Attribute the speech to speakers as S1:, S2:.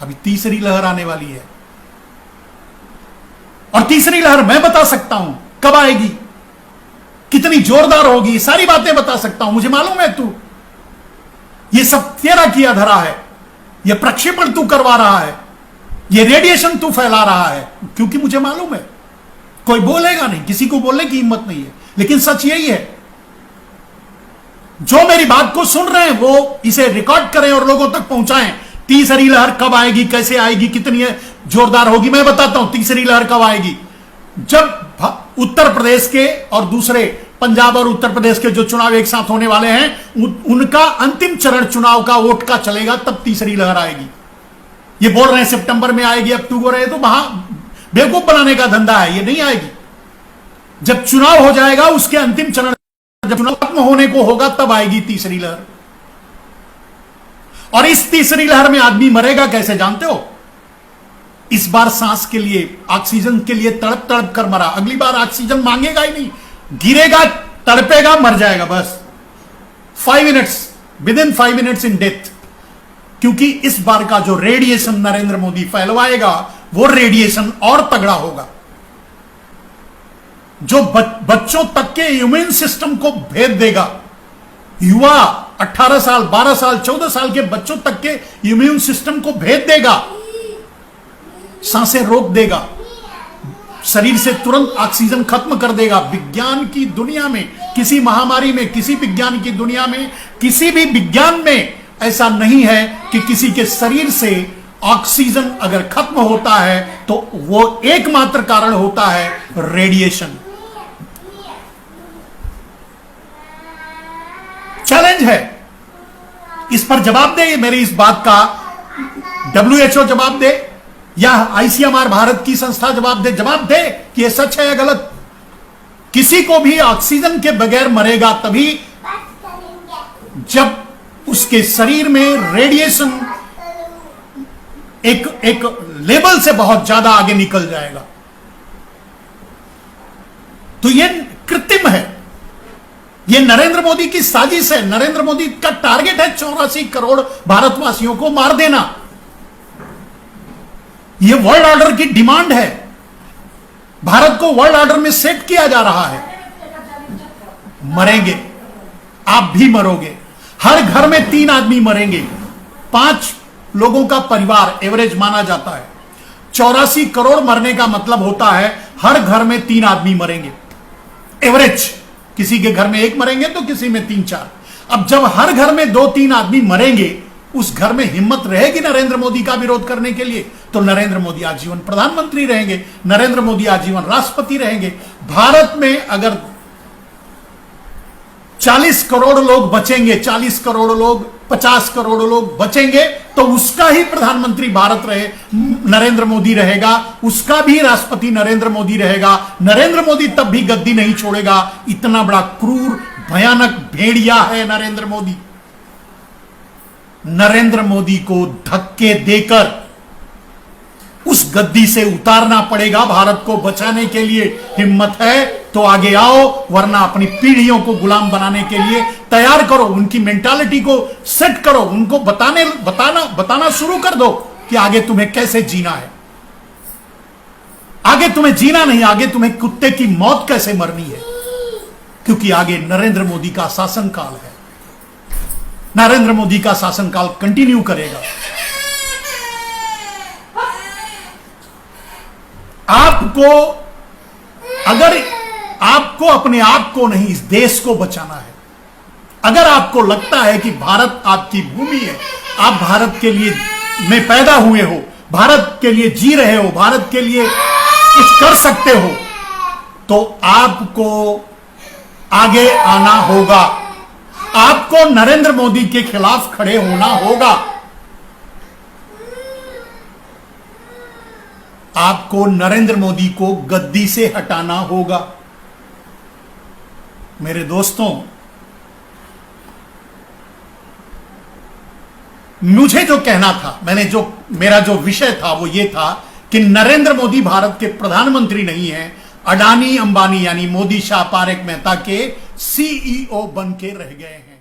S1: अभी तीसरी लहर आने वाली है, और तीसरी लहर मैं बता सकता हूं कब आएगी, कितनी जोरदार होगी, सारी बातें बता सकता हूं। मुझे मालूम है तू, ये सब तेरा किया धरा है, ये प्रक्षेपण तू करवा रहा है, ये रेडिएशन तू फैला रहा है, क्योंकि मुझे मालूम है। कोई बोलेगा नहीं, किसी को बोलने की हिम्मत नहीं है, लेकिन सच यही है। जो मेरी बात को सुन रहे हैं वो इसे रिकॉर्ड करें और लोगों तक पहुंचाएं। तीसरी लहर कब आएगी, कैसे आएगी, कितनी जोरदार होगी, मैं बताता हूं। तीसरी लहर कब आएगी, जब उत्तर प्रदेश के और दूसरे पंजाब और उत्तर प्रदेश के जो चुनाव एक साथ होने वाले हैं, उनका अंतिम चरण चुनाव का वोट का चलेगा, तब तीसरी लहर आएगी। ये बोल रहे हैं सितंबर में आएगी, अक्टूबर है, तो वहां बेवकूफ बनाने का धंधा है, ये नहीं आएगी। जब चुनाव हो जाएगा, उसके अंतिम चरण जब चुनाव खत्म होने को होगा, तब आएगी तीसरी लहर। और इस तीसरी लहर में आदमी मरेगा कैसे जानते हो? इस बार सांस के लिए, ऑक्सीजन के लिए तड़प तड़प कर मरा, अगली बार ऑक्सीजन मांगेगा ही नहीं, गिरेगा, तड़पेगा, मर जाएगा बस। 5 minutes, with in 5 minutes in death. क्योंकि इस बार का जो रेडिएशन नरेंद्र मोदी फैलवाएगा, वो रेडिएशन और तगड़ा होगा, जो बच्चों तक के इम्यून सिस्टम को भेद देगा। युवा 18 साल, 12 साल, 14 साल के बच्चों तक के इम्यून सिस्टम को भेद देगा, सांसें रोक देगा, शरीर से तुरंत ऑक्सीजन खत्म कर देगा। विज्ञान की दुनिया में, किसी महामारी में, किसी विज्ञान की दुनिया में, किसी भी विज्ञान में ऐसा नहीं है कि किसी के शरीर से ऑक्सीजन अगर खत्म होता है तो वो एकमात्र कारण होता है रेडिएशन। चैलेंज है, इस पर जवाब दे, मेरी इस बात का WHO जवाब दे, या ICMR भारत की संस्था जवाब दे कि यह सच है या गलत। किसी को भी ऑक्सीजन के बगैर मरेगा तभी जब उसके शरीर में रेडिएशन एक लेवल से बहुत ज्यादा आगे निकल जाएगा। तो यह कृत्रिम है, यह नरेंद्र मोदी की साजिश है। नरेंद्र मोदी का टारगेट है 84 करोड़ भारतवासियों को मार देना। यह वर्ल्ड ऑर्डर की डिमांड है, भारत को वर्ल्ड ऑर्डर में सेट किया जा रहा है। मरेंगे, आप भी मरोगे, हर घर में 3 आदमी मरेंगे, 5 लोगों का परिवार एवरेज माना जाता है। 84 करोड़ मरने का मतलब होता है हर घर में 3 आदमी मरेंगे एवरेज। किसी के घर में 1 मरेंगे तो किसी में 3-4। अब जब हर घर में 2-3 आदमी मरेंगे, उस घर में हिम्मत रहेगी नरेंद्र मोदी का विरोध करने के लिए? तो नरेंद्र मोदी आजीवन प्रधानमंत्री रहेंगे, नरेंद्र मोदी आजीवन राष्ट्रपति रहेंगे। भारत में अगर 40 करोड़ लोग बचेंगे, 40 करोड़ लोग, 50 करोड़ लोग बचेंगे, तो उसका ही प्रधानमंत्री भारत रहे नरेंद्र मोदी रहेगा, उसका भी राष्ट्रपति नरेंद्र मोदी रहेगा। नरेंद्र मोदी तब भी गद्दी नहीं छोड़ेगा। इतना बड़ा क्रूर भयानक भेड़िया है नरेंद्र मोदी। नरेंद्र मोदी को धक्के देकर उस गद्दी से उतारना पड़ेगा। भारत को बचाने के लिए हिम्मत है तो आगे आओ, वरना अपनी पीढ़ियों को गुलाम बनाने के लिए तैयार करो। उनकी मेंटालिटी को सेट करो, उनको बताना शुरू कर दो कि आगे तुम्हें कैसे जीना है। आगे तुम्हें जीना नहीं, आगे तुम्हें कुत्ते की मौत कैसे मरनी है, क्योंकि आगे नरेंद्र मोदी का शासनकाल है। नरेंद्र मोदी का शासनकाल कंटिन्यू करेगा। आपको, अगर आपको अपने आप को नहीं, इस देश को बचाना है, अगर आपको लगता है कि भारत आपकी भूमि है, आप भारत के लिए में पैदा हुए हो, भारत के लिए जी रहे हो, भारत के लिए कुछ कर सकते हो, तो आपको आगे आना होगा। आपको नरेंद्र मोदी के खिलाफ खड़े होना होगा। आपको नरेंद्र मोदी को गद्दी से हटाना होगा। मेरे दोस्तों, मुझे जो कहना था, मेरा जो विषय था वो ये था कि नरेंद्र मोदी भारत के प्रधानमंत्री नहीं है, अडानी अंबानी यानी मोदी शाह पारेख मेहता के CEO बन के रह गए हैं।